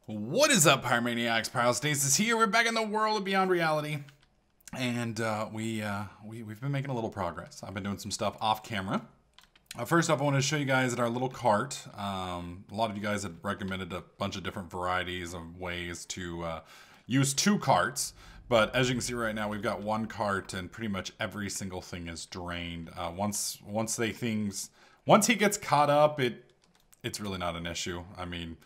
What is up, Pyromaniacs? Pyrostasis here. We're back in the world of Beyond Reality, and we've been making a little progress. I've been doing some stuff off camera. First off, I want to show you guys our little cart. A lot of you guys have recommended a bunch of different varieties of ways to use two carts. But as you can see right now, we've got one cart, and pretty much every single thing is drained. Once he gets caught up, it's really not an issue. I mean,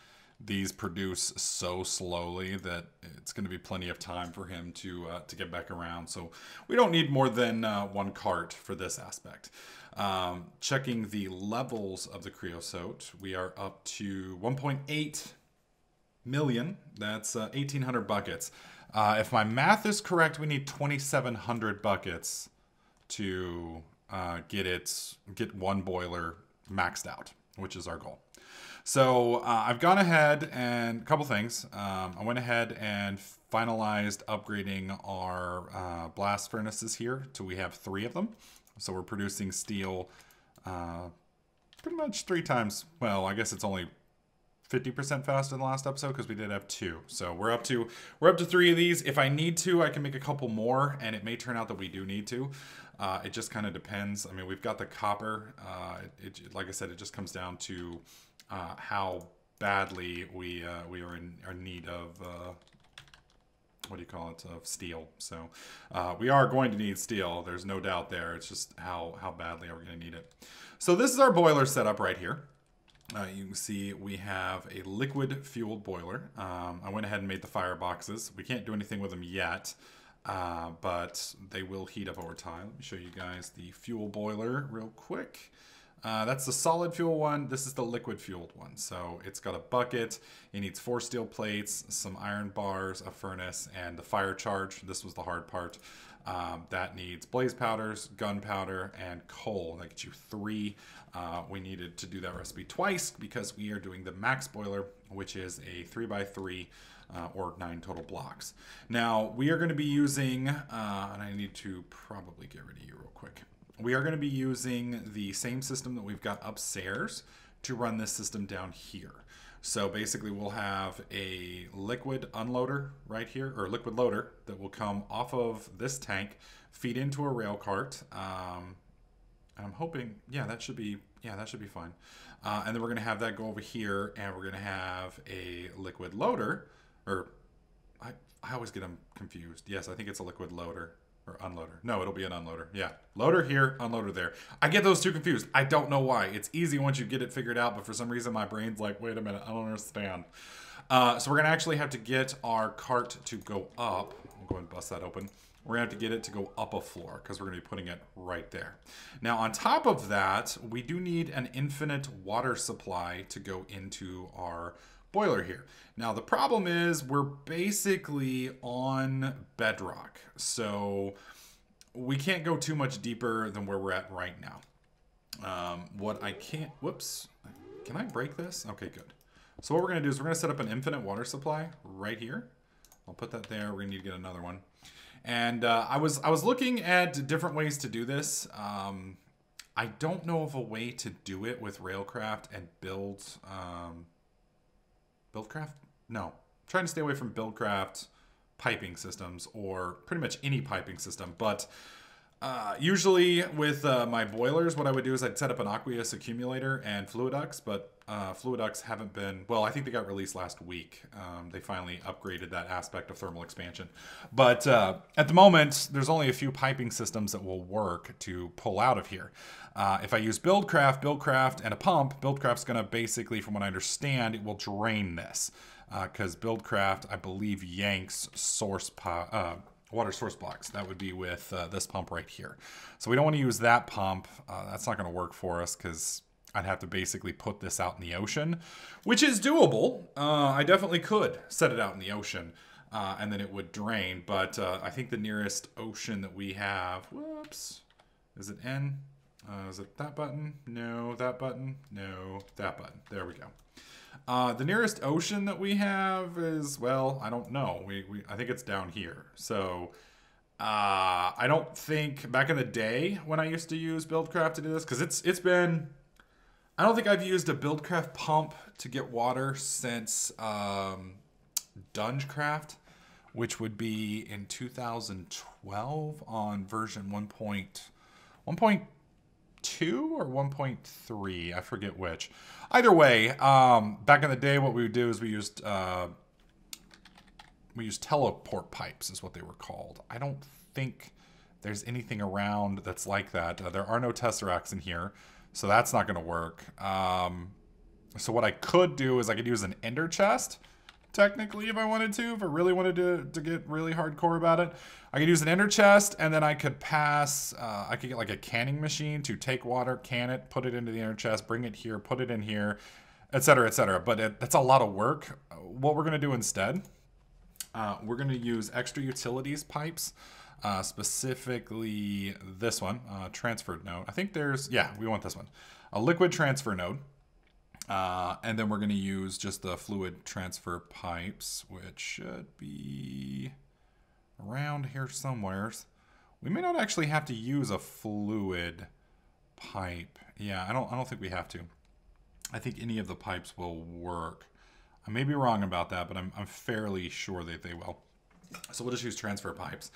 these produce so slowly that it's going to be plenty of time for him to get back around. So we don't need more than one cart for this aspect. Checking the levels of the creosote, we are up to 1.8 million. That's 1,800 buckets. If my math is correct, we need 2,700 buckets to get one boiler maxed out, which is our goal. So I've gone ahead and a couple things. I went ahead and finalized upgrading our blast furnaces here till we have 3 of them. So we're producing steel pretty much 3 times. Well, I guess it's only 50% faster than the last episode because we did have 2. So we're up to 3 of these. If I need to, I can make a couple more, and it may turn out that we do need to. It just kind of depends. I mean, we've got the copper. Like I said, it just comes down to how badly we are in need of what do you call it, of steel. So we are going to need steel. There's no doubt there. It's just how badly are we going to need it. So this is our boiler setup right here. You can see we have a liquid fueled boiler. I went ahead and made the fire boxes. We can't do anything with them yet, but they will heat up over time. Let me show you guys the fuel boiler real quick. That's the solid fuel one. This is the liquid fueled one. So it's got a bucket. It needs 4 steel plates, some iron bars, a furnace, and the fire charge. This was the hard part. That needs blaze powders, gunpowder, and coal. That gets you 3. We needed to do that recipe twice because we are doing the max boiler, which is a 3x3 or 9 total blocks. Now we are going to be using, and I need to probably get rid of you real quick. We are going to be using the same system that we've got upstairs to run this system down here. So basically we'll have a liquid unloader right here, or liquid loader that will come off of this tank, feed into a rail cart. And I'm hoping, yeah, that should be fine. And then we're going to have that go over here, and we're going to have a liquid loader, or I always get them confused. Yes, I think it's a liquid loader. Or unloader. No, it'll be an unloader. Yeah. Loader here, unloader there. I get those two confused. I don't know why. It's easy once you get it figured out, but for some reason my brain's like, wait a minute, I don't understand. So we're going to actually have to get our cart to go up. I'll go ahead and bust that open. We're going to have to get it to go up a floor because we're going to be putting it right there. Now, on top of that, we do need an infinite water supply to go into our boiler here. Now the problem is we're basically on bedrock, so we can't go too much deeper than where we're at right now. Whoops, can I break this? Okay, good. So what we're gonna do is we're gonna set up an infinite water supply right here. I'll put that there. We're gonna need to get another one. And I was looking at different ways to do this. I don't know of a way to do it with Railcraft and Buildcraft? No. I'm trying to stay away from Buildcraft piping systems, or pretty much any piping system. But usually with my boilers, what I would do is I'd set up an aqueous accumulator and fluiducts, but fluiducts haven't been, well, I think they got released last week. They finally upgraded that aspect of thermal expansion. But at the moment, there's only a few piping systems that will work to pull out of here. If I use Buildcraft, and a pump, Buildcraft's going to basically, from what I understand, it will drain this. Because Buildcraft, I believe, yanks water source blocks. That would be with this pump right here. So we don't want to use that pump. That's not going to work for us because I'd have to basically put this out in the ocean, which is doable. I definitely could set it out in the ocean. And then it would drain. But I think the nearest ocean that we have, whoops, is it N? Is it that button? No, that button. No, that button. There we go. The nearest ocean that we have is, well, I don't know. I think it's down here. So I don't think back in the day when I used to use Buildcraft to do this, because it's been, I don't think I've used a Buildcraft pump to get water since Dungecraft, which would be in 2012 on version 1.2 or 1.3. I forget which. Either way, back in the day, what we would do is we used teleport pipes is what they were called. I don't think there's anything around that's like that. There are no tesseracts in here, so that's not going to work. So what I could do is I could use an ender chest, technically, if I wanted to. If I really wanted to get really hardcore about it, I could use an ender chest, and then I could pass, I could get like a canning machine to take water, can it, put it into the ender chest, bring it here, put it in here, etc., etc. But that's a lot of work. What we're going to do instead, we're going to use extra utilities pipes, specifically this one, transfer node. I think there's, yeah, we want this one. A liquid transfer node. And then we're going to use just the fluid transfer pipes, which should be around here somewhere. We may not actually have to use a fluid pipe. Yeah, I don't think we have to. I think any of the pipes will work. I may be wrong about that, but I'm fairly sure that they will. So we'll just use transfer pipes.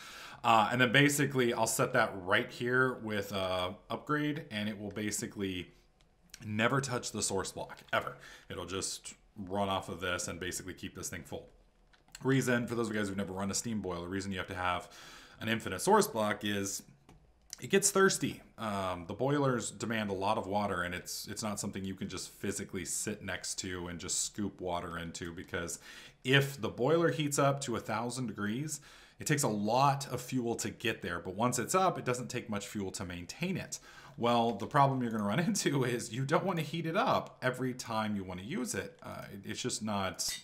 And then basically I'll set that right here with upgrade, and it will basically never touch the source block, ever. It'll just run off of this and basically keep this thing full. Reason, for those of you guys who've never run a steam boiler, the reason you have to have an infinite source block is it gets thirsty. The boilers demand a lot of water, and it's not something you can just physically sit next to and just scoop water into, because if the boiler heats up to 1,000 degrees, it takes a lot of fuel to get there, but once it's up, it doesn't take much fuel to maintain it. Well, the problem you're going to run into is you don't want to heat it up every time you want to use it. It's just not,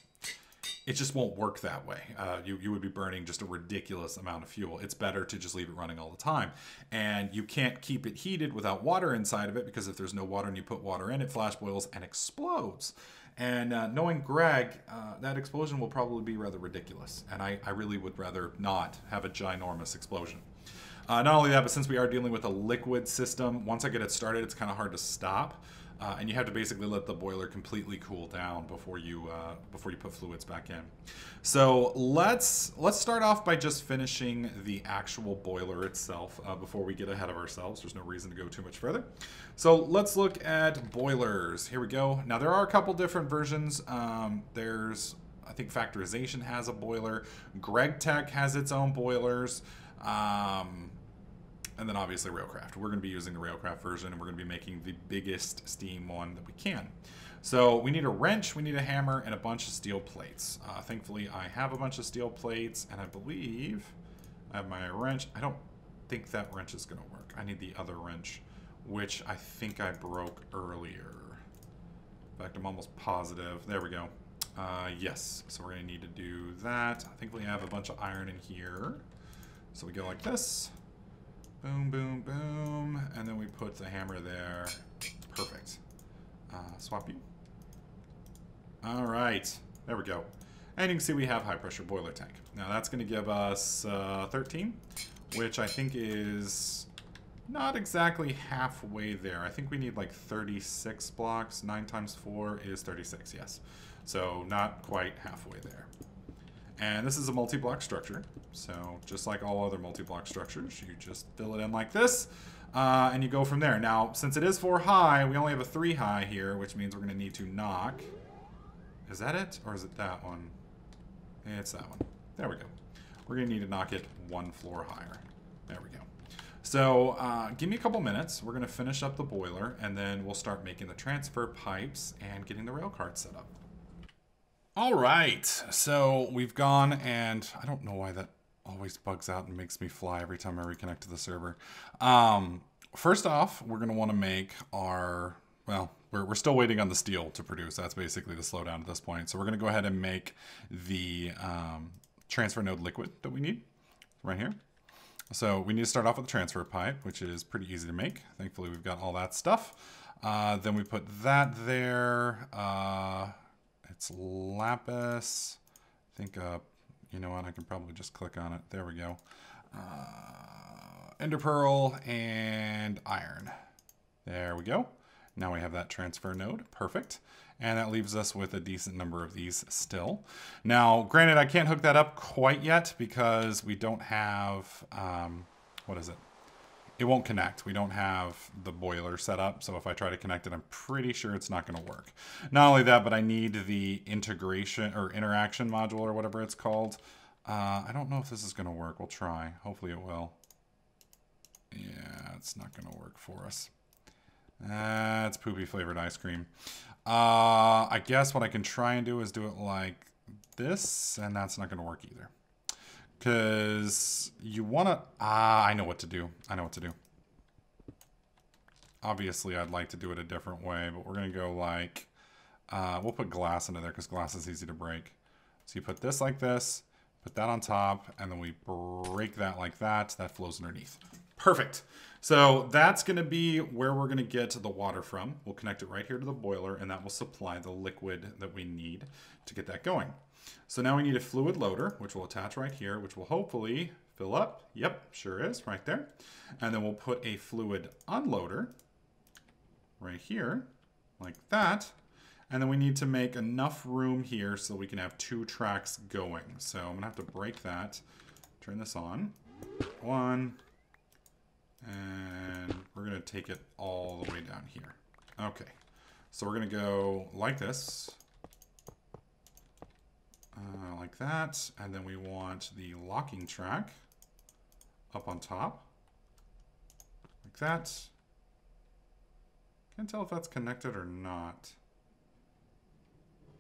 it just won't work that way. You would be burning just a ridiculous amount of fuel. It's better to just leave it running all the time. And you can't keep it heated without water inside of it, because if there's no water and you put water in, it flash boils and explodes. And knowing Greg, that explosion will probably be rather ridiculous. And I really would rather not have a ginormous explosion. Not only that, but since we are dealing with a liquid system, once I get it started, it's kind of hard to stop. And you have to basically let the boiler completely cool down before you put fluids back in. So let's start off by just finishing the actual boiler itself before we get ahead of ourselves. There's no reason to go too much further. So let's look at boilers. Here we go. Now there are a couple different versions. There's, I think Factorization has a boiler. Gregtech has its own boilers. And then obviously Railcraft. We're going to be using the Railcraft version, and we're going to be making the biggest steam one that we can. So we need a wrench, we need a hammer, and a bunch of steel plates. Thankfully, I have a bunch of steel plates, and I believe I have my wrench. I don't think that wrench is going to work. I need the other wrench, which I think I broke earlier. In fact, I'm almost positive. There we go. Yes, so we're going to need to do that. Thankfully, I have a bunch of iron in here. So we go like this. Boom, boom, boom. And then we put the hammer there. Perfect. Swap you. All right. There we go. And you can see we have high pressure boiler tank. Now that's going to give us 13, which I think is not exactly halfway there. I think we need like 36 blocks. 9 times 4 is 36, yes. So not quite halfway there. And this is a multi-block structure. So just like all other multi-block structures, you just fill it in like this, and you go from there. Now, since it is 4 high, we only have a 3 high here, which means we're going to need to knock. Is that it? Or is it that one? It's that one. There we go. We're going to need to knock it 1 floor higher. There we go. So give me a couple minutes. We're going to finish up the boiler, and then we'll start making the transfer pipes and getting the rail cart set up. All right, so we've gone, and I don't know why that always bugs out and makes me fly every time I reconnect to the server. First off, we're going to want to make our, well, we're still waiting on the steel to produce. That's basically the slowdown at this point. So we're going to go ahead and make the transfer node liquid that we need right here. So we need to start off with the transfer pipe, which is pretty easy to make. Thankfully, we've got all that stuff. Then we put that there. It's Lapis. I think, you know what, I can probably just click on it. There we go. Ender Pearl and iron. There we go. Now we have that transfer node. Perfect. And that leaves us with a decent number of these still. Now, granted, I can't hook that up quite yet because we don't have, what is it? It won't connect. We don't have the boiler set up. So if I try to connect it, I'm pretty sure it's not going to work. Not only that, but I need the integration or interaction module or whatever it's called. I don't know if this is going to work. We'll try. Hopefully it will. Yeah, it's not going to work for us. It's poopy flavored ice cream. I guess what I can try and do is do it like this, and that's not going to work either. Because you want to... I know what to do. I know what to do. Obviously, I'd like to do it a different way, but we're going to go like... we'll put glass into there because glass is easy to break. So you put this like this, put that on top, and then we break that like that. That flows underneath. Perfect. So that's going to be where we're going to get the water from. We'll connect it right here to the boiler, and that will supply the liquid that we need to get that going. So now we need a fluid loader, which will attach right here, which will hopefully fill up. Yep, sure is, right there. And then we'll put a fluid unloader right here, like that. And then we need to make enough room here so we can have 2 tracks going. So I'm going to have to break that, turn this on. 1. And we're going to take it all the way down here. Okay, so we're going to go like this. Like that. And then we want the locking track up on top. Like that. Can't tell if that's connected or not.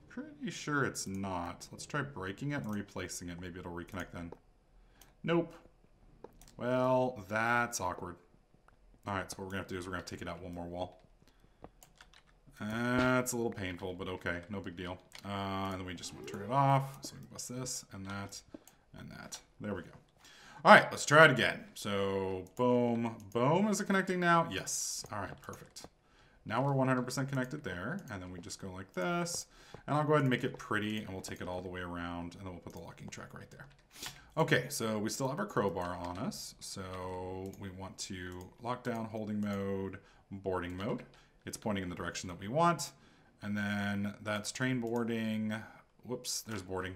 Pretty sure it's not. Let's try breaking it and replacing it. Maybe it'll reconnect then. Nope. Well, that's awkward. All right, so what we're going to have to do is we're going to take it out one more wall. That's a little painful, but okay, no big deal. And then we just want to turn it off. So we can bust this and that and that. There we go. All right, let's try it again. So boom, boom. Is it connecting now? Yes. All right, perfect. Now we're 100% connected there. And then we just go like this. And I'll go ahead and make it pretty, and we'll take it all the way around, and then we'll put the locking track right there. Okay, so we still have our crowbar on us. So we want to lock down holding mode, boarding mode. It's pointing in the direction that we want. And then that's train boarding. Whoops, there's boarding.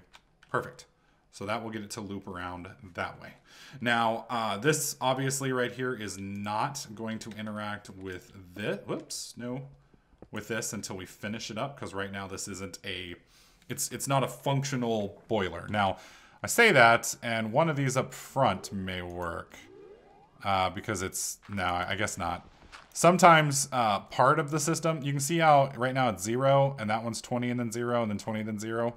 Perfect. So that will get it to loop around that way. Now, this obviously right here is not going to interact with this. Whoops, no. With this until we finish it up, because right now this isn't a, it's not a functional boiler. Now, I say that, and one of these up front may work, because it's, no, I guess not. Sometimes part of the system, you can see how right now it's 0, and that one's 20 and then 0, and then 20 and then 0.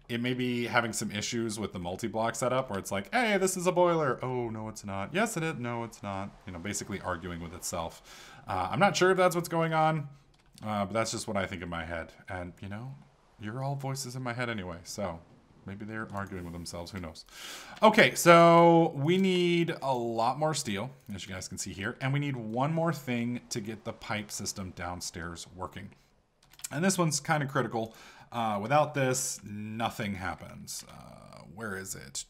It may be having some issues with the multi-block setup where it's like, hey, this is a boiler. Oh, no, it's not. Yes, it is. No, it's not. You know, basically arguing with itself. I'm not sure if that's what's going on. But that's just what I think in my head. And, you know, you're all voices in my head anyway. So maybe they're arguing with themselves. Who knows? Okay, so we need a lot more steel, as you guys can see here. And we need one more thing to get the pipe system downstairs working. And this one's kind of critical. Without this, nothing happens. Where is it?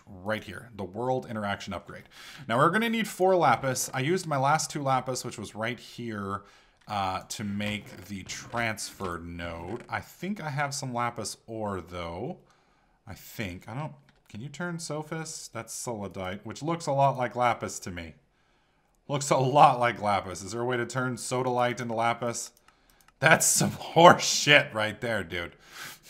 Right here, the world interaction upgrade. Now we're going to need 4 lapis. I used my last 2 lapis, which was right here, to make the transfer node. I think I have some lapis ore though. I think. I don't... Can you turn sophis? That's solidite, which looks a lot like lapis to me. Looks a lot like lapis. Is there a way to turn sodalite into lapis? That's some horse shit right there, dude.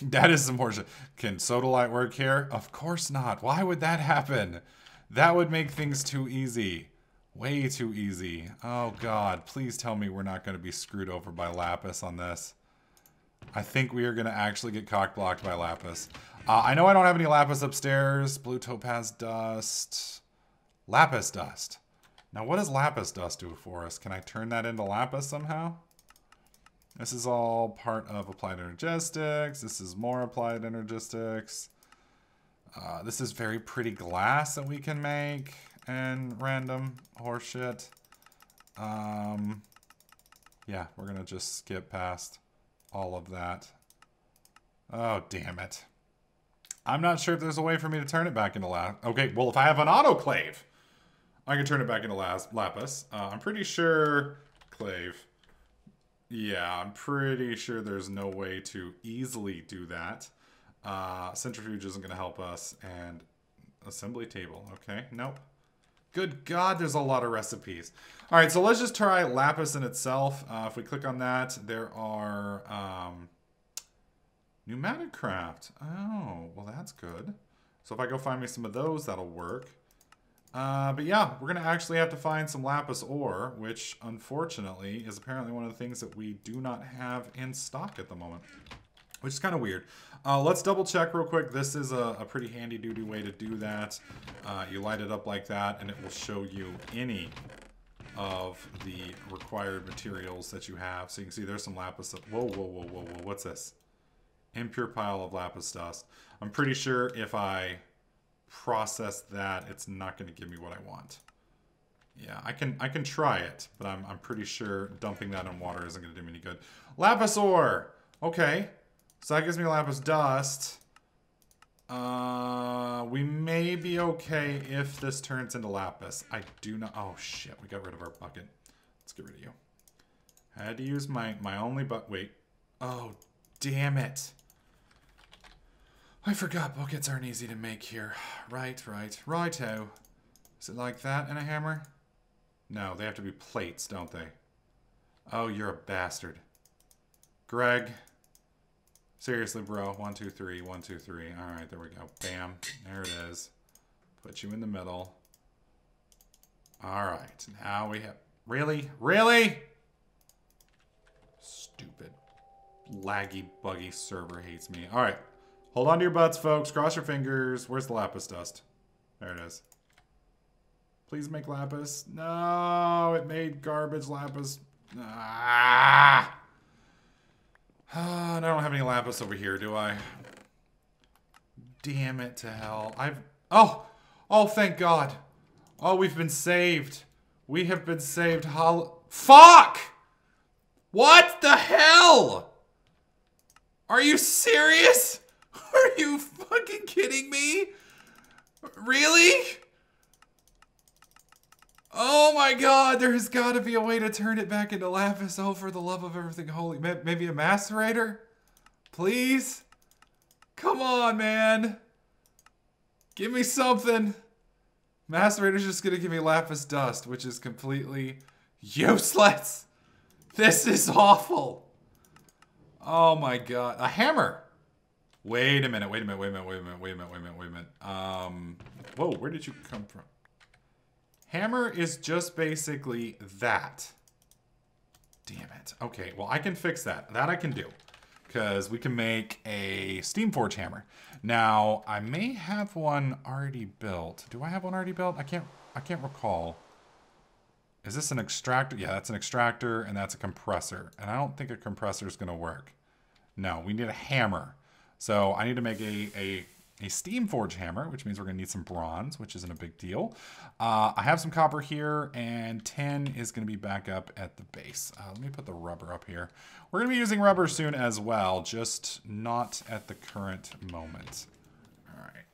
That is some horse shit. Can sodalite work here? Of course not. Why would that happen? That would make things too easy. Way too easy. Oh god, please tell me we're not going to be screwed over by lapis on this. I think we are going to actually get cock-blocked by lapis. I know I don't have any lapis upstairs. Blue topaz dust. Lapis dust. Now what does lapis dust do for us? Can I turn that into lapis somehow? This is all part of applied energistics. This is more applied energistics. This is very pretty glass that we can make. And random horseshit. Yeah, we're going to just skip past all of that. Oh, damn it. I'm not sure if there's a way for me to turn it back into lapis. Okay, well, if I have an autoclave, I can turn it back into lapis. I'm pretty sure... Clave. Yeah, I'm pretty sure there's no way to easily do that. Centrifuge isn't going to help us. And assembly table. Okay, nope. Good God, there's a lot of recipes. All right, so let's just try Lapis in itself. If we click on that, there are pneumatic craft. Oh, well, that's good. So if I go find me some of those, that'll work. But yeah, we're going to actually have to find some Lapis ore, which unfortunately is apparently one of the things that we do not have in stock at the moment, which is kind of weird. Let's double check real quick. This is a pretty handy duty way to do that. You light it up like that and it will show you any of the required materials that you have. So you can see there's some Lapis. Whoa, whoa, whoa, whoa, whoa. What's this? Impure pile of Lapis dust. I'm pretty sure if I process that, it's not going to give me what I want. Yeah, I can try it, but I'm pretty sure dumping that in water isn't going to do me any good. Lapis ore! Okay. So that gives me Lapis dust. We may be okay if this turns into Lapis. I do not... Oh, shit. We got rid of our bucket. Let's get rid of you. I had to use my only bucket. Wait. Oh, damn it. I forgot buckets aren't easy to make here. Righto. Is it like that in a hammer? No, they have to be plates, don't they? Oh, you're a bastard. Greg. Seriously, bro. 1, 2, 3. 1, 2, 3. Alright, there we go. Bam. There it is. Put you in the middle. Alright. Now we have... Really? Really? Stupid. Laggy, buggy server hates me. Alright. Hold on to your butts, folks. Cross your fingers. Where's the Lapis dust? There it is. Please make Lapis. No, it made garbage Lapis. Ah! I don't have any Lapis over here, do I? Damn it to hell. Oh! Oh, thank God. Oh, we've been saved. We have been saved. Fuck! What the hell? Are you serious? Are you fucking kidding me? Really? Oh my God, there's gotta be a way to turn it back into Lapis. Oh, for the love of everything holy. Maybe a macerator? Please? Come on, man. Give me something. Macerator's just gonna give me Lapis dust, which is completely useless. This is awful. Oh my God. A hammer. Wait a minute. Whoa, where did you come from? Hammer is just basically that. Damn it. Okay, well, I can fix that. That I can do. Because we can make a Steamforge hammer. Now, I may have one already built. Do I have one already built? I can't recall. Is this an extractor? Yeah, that's an extractor, and that's a compressor. And I don't think a compressor is going to work. No, we need a hammer. So I need to make a Steamforge hammer, which means we're going to need some bronze, which isn't a big deal. I have some copper here, and tin is going to be back up at the base. Let me put the rubber up here. We're going to be using rubber soon as well, just not at the current moment. All right.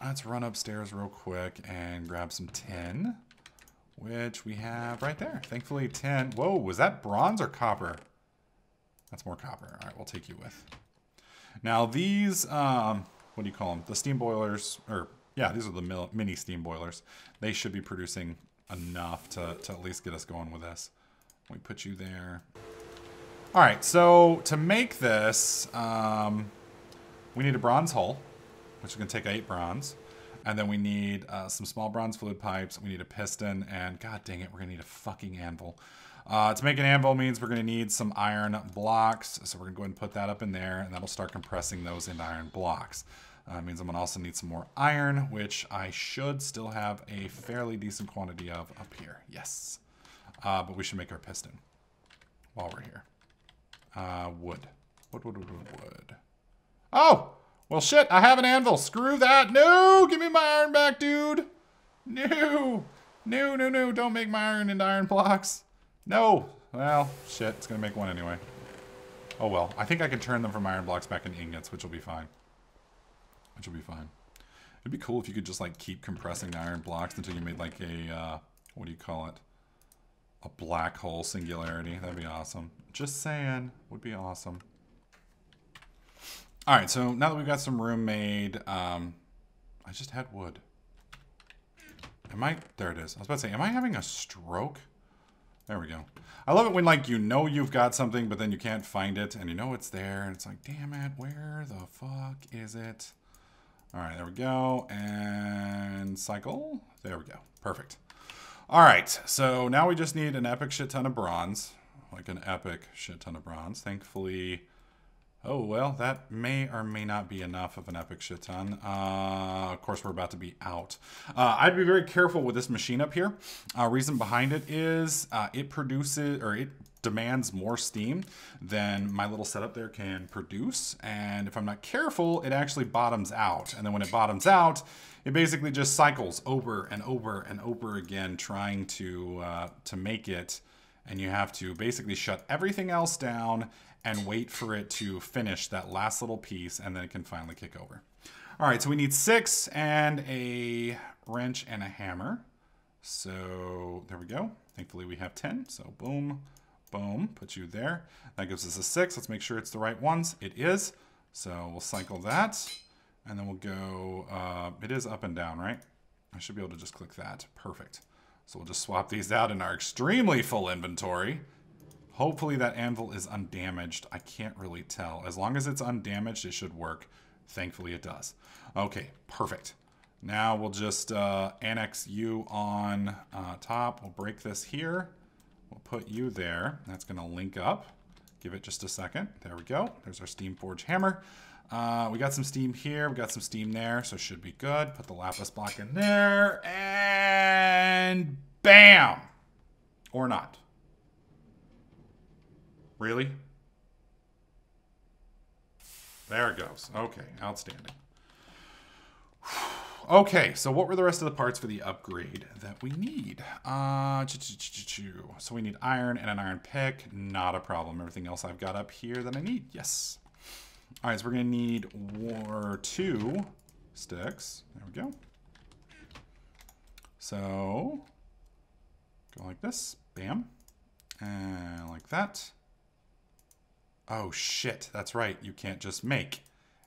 Let's run upstairs real quick and grab some tin, which we have right there. Thankfully, tin. Whoa, was that bronze or copper? That's more copper. All right, we'll take you with. Now these, what do you call them? The steam boilers, or yeah, these are the mini steam boilers. They should be producing enough to at least get us going with this. We put you there. All right, so to make this, we need a bronze hull, which is gonna take 8 bronze. And then we need some small bronze fluid pipes. We need a piston, and god dang it, we're gonna need a fucking anvil. To make an anvil means we're going to need some iron blocks. So we're going to go ahead and put that up in there, and that'll start compressing those into iron blocks. It means I'm going to also need some more iron, which I should still have a fairly decent quantity of up here. Yes. But we should make our piston while we're here. Wood. Wood. Oh! Well, shit, I have an anvil. Screw that. No! Give me my iron back, dude! No! No. Don't make my iron into iron blocks. No! Well, shit. It's going to make one anyway. Oh, well. I think I can turn them from iron blocks back into ingots, which will be fine. It'd be cool if you could just, like, keep compressing the iron blocks until you made, like, a, what do you call it? A black hole singularity. That'd be awesome. Just saying. Would be awesome. Alright, so now that we've got some room made, I just had wood. There it is. I was about to say, am I having a stroke? There we go. I love it when, like, you know you've got something, but then you can't find it, and you know it's there, and it's like, damn it, where the fuck is it? Alright, there we go. And cycle. There we go. Perfect. Alright, so now we just need an epic shit ton of bronze. Like an epic shit ton of bronze. Thankfully... Oh, well, that may or may not be enough of an epic shit ton. Of course, we're about to be out. I'd be very careful with this machine up here. Reason behind it is it produces, or it demands more steam than my little setup there can produce. And if I'm not careful, it actually bottoms out. And then when it bottoms out, it basically just cycles over and over and over again trying to make it. And you have to basically shut everything else down and wait for it to finish that last little piece, and then it can finally kick over. All right, so we need 6 and a wrench and a hammer. So there we go. Thankfully we have 10, so boom, boom, put you there. That gives us a 6. Let's make sure it's the right ones. It is. So we'll cycle that, and then we'll go, it is up and down, right? I should be able to just click that. Perfect. So we'll just swap these out in our extremely full inventory. Hopefully that anvil is undamaged. I can't really tell. As long as it's undamaged, it should work. Thankfully it does. Okay, perfect. Now we'll just annex you on top. We'll break this here. We'll put you there. That's going to link up. Give it just a second. There we go. There's our Steam Forge hammer. We got some steam here. We got some steam there, so should be good. Put the lapis block in there, and bam! Or not. Really? There it goes. Okay, outstanding. Okay, so what were the rest of the parts for the upgrade that we need? So we need iron and an iron pick. Not a problem. Everything else I've got up here that I need. Yes. All right, so we're going to need 2 sticks. There we go. So go like this. Bam. And like that. Oh, shit. That's right. You can't just make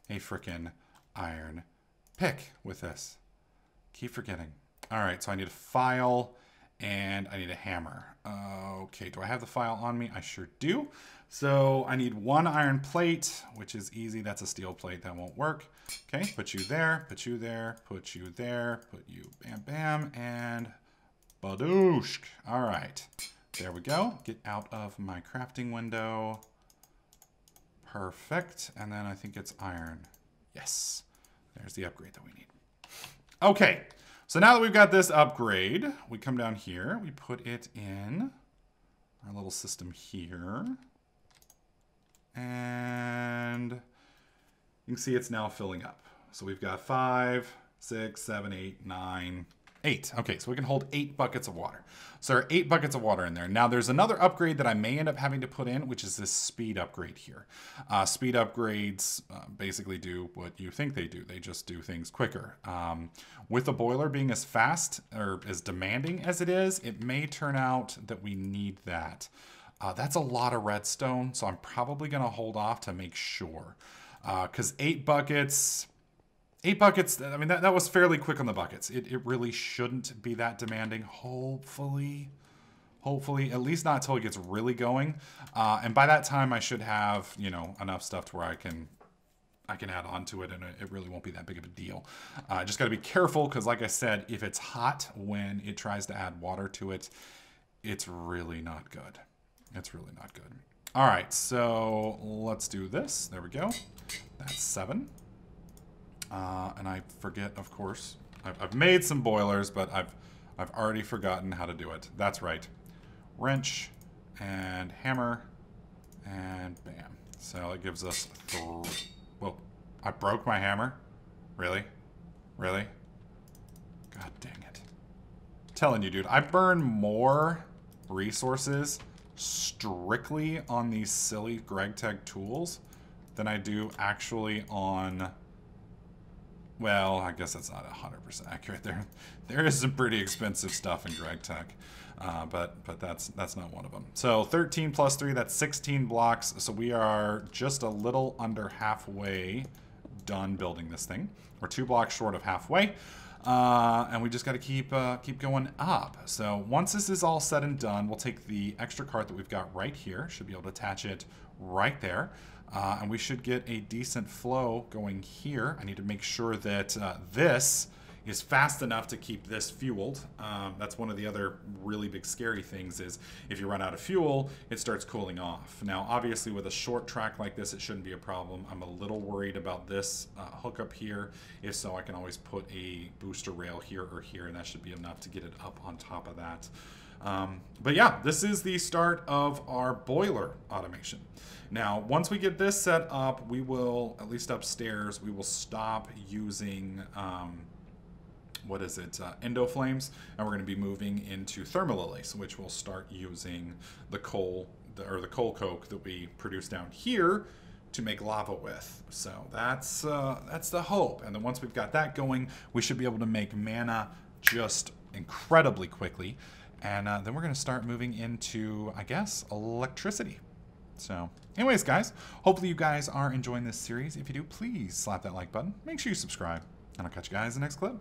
a frickin' iron pick with this. Keep forgetting. All right, so I need a file and I need a hammer. Okay, do I have the file on me? I sure do. So I need 1 iron plate, which is easy. That's a steel plate. That won't work. Okay, put you there, put you there, put you there, put you bam, bam, and badooshk. All right, there we go. Get out of my crafting window. Perfect. And then I think it's iron. Yes. There's the upgrade that we need. Okay. So now that we've got this upgrade, we come down here. We put it in our little system here. And you can see it's now filling up. So we've got 5, 6, 7, 8, 9, 8. Okay, so we can hold 8 buckets of water. So there are 8 buckets of water in there. Now there's another upgrade that I may end up having to put in, which is this speed upgrade here. Speed upgrades basically do what you think they do. They just do things quicker. With the boiler being as fast or as demanding as it is, it may turn out that we need that. That's a lot of redstone, so I'm probably going to hold off to make sure. Because 8 buckets... 8 buckets, I mean, that was fairly quick on the buckets. It really shouldn't be that demanding, hopefully. Hopefully, at least not until it gets really going. And by that time, I should have, you know, enough stuff to where I can add on to it, and it really won't be that big of a deal. Just got to be careful, because like I said, if it's hot when it tries to add water to it, it's really not good. It's really not good. All right, so let's do this. There we go. That's 7. And I forget, of course. I've made some boilers, but I've already forgotten how to do it. That's right. Wrench and hammer and bam. So it gives us 3. Well, I broke my hammer. Really? Really? God dang it. I'm telling you, dude, I burn more resources strictly on these silly Gregtech tools than I do actually on... Well, I guess that's not 100% accurate. There is some pretty expensive stuff in Gregtech. But that's not one of them. So 13 plus 3, that's 16 blocks. So we are just a little under halfway done building this thing. We're 2 blocks short of halfway. And we just got to keep going up. So once this is all said and done, we'll take the extra cart that we've got right here. Should be able to attach it right there. And we should get a decent flow going here. I need to make sure that this is fast enough to keep this fueled. That's one of the other really big scary things is if you run out of fuel, it starts cooling off. Now, obviously with a short track like this, it shouldn't be a problem. I'm a little worried about this hookup here. If so, I can always put a booster rail here or here, and that should be enough to get it up on top of that. But yeah, this is the start of our boiler automation. Now, once we get this set up, we will, at least upstairs, we will stop using what is it, endo flames, and we're going to be moving into thermolilies, which will start using the coal, or the coal coke that we produce down here to make lava with. So that's the hope. And then once we've got that going, we should be able to make mana just incredibly quickly. And then we're going to start moving into, I guess, electricity. So anyways, guys, hopefully you guys are enjoying this series. If you do, please slap that like button. Make sure you subscribe. And I'll catch you guys in the next clip.